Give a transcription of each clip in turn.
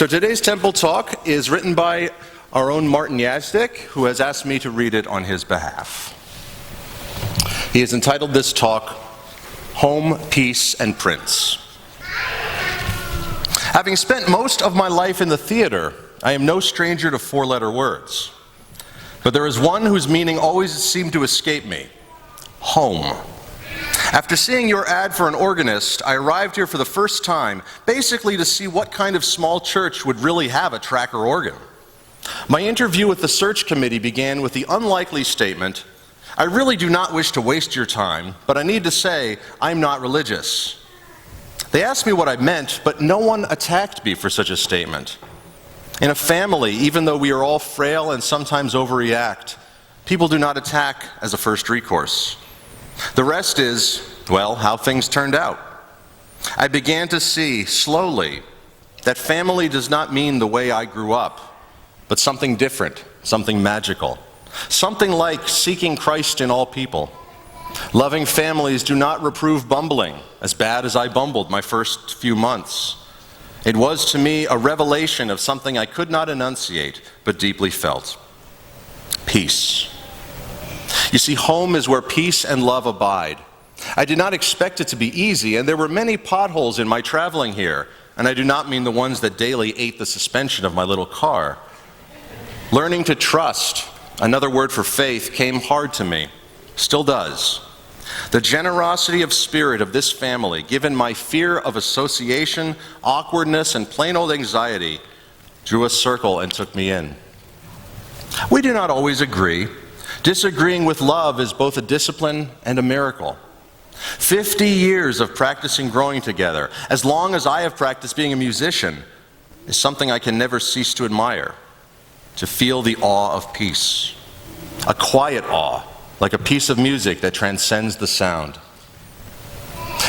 So today's temple talk is written by our own Martin Yazdzik, who has asked me to read it on his behalf. He has entitled this talk, Home, Peace, and Prince. Having spent most of my life in the theater, I am no stranger to four-letter words. But there is one whose meaning always seemed to escape me: home. After seeing your ad for an organist, I arrived here for the first time, basically to see what kind of small church would really have a tracker organ. My interview with the search committee began with the unlikely statement, "I really do not wish to waste your time, but I need to say I'm not religious." They asked me what I meant, but no one attacked me for such a statement. In a family, even though we are all frail and sometimes overreact, people do not attack as a first recourse. The rest is, well, how things turned out. I began to see, slowly, that family does not mean the way I grew up, but something different, something magical, something like seeking Christ in all people. Loving families do not reprove bumbling, as bad as I bumbled my first few months. It was to me a revelation of something I could not enunciate, but deeply felt. Peace. You see, home is where peace and love abide. I did not expect it to be easy, and there were many potholes in my traveling here, and I do not mean the ones that daily ate the suspension of my little car. Learning to trust, another word for faith, came hard to me, still does. The generosity of spirit of this family, given my fear of association, awkwardness, and plain old anxiety, drew a circle and took me in. We do not always agree. Disagreeing with love is both a discipline and a miracle. 50 years of practicing growing together, as long as I have practiced being a musician, is something I can never cease to admire, to feel the awe of peace. A quiet awe, like a piece of music that transcends the sound.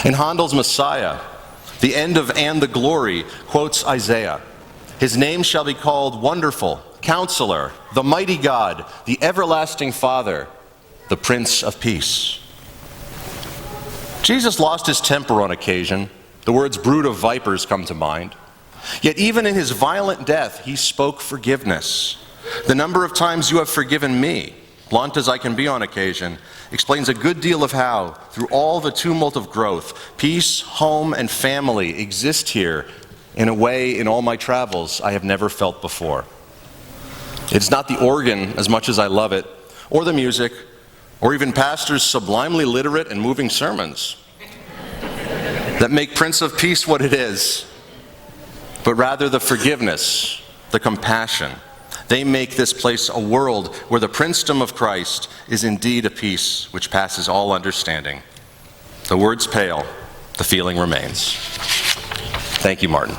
In Handel's Messiah, the end of "And the Glory" quotes Isaiah. "His name shall be called Wonderful, Counselor, the Mighty God, the Everlasting Father, the Prince of Peace." Jesus lost his temper on occasion. The words "brood of vipers" come to mind. Yet even in his violent death, he spoke forgiveness. The number of times you have forgiven me, blunt as I can be on occasion, explains a good deal of how, through all the tumult of growth, peace, home, and family exist here in a way in all my travels I have never felt before. It's not the organ, as much as I love it, or the music, or even pastors' sublimely literate and moving sermons that make Prince of Peace what it is, but rather the forgiveness, the compassion. They make this place a world where the princedom of Christ is indeed a peace which passes all understanding. The words pale, the feeling remains. Thank you, Martin.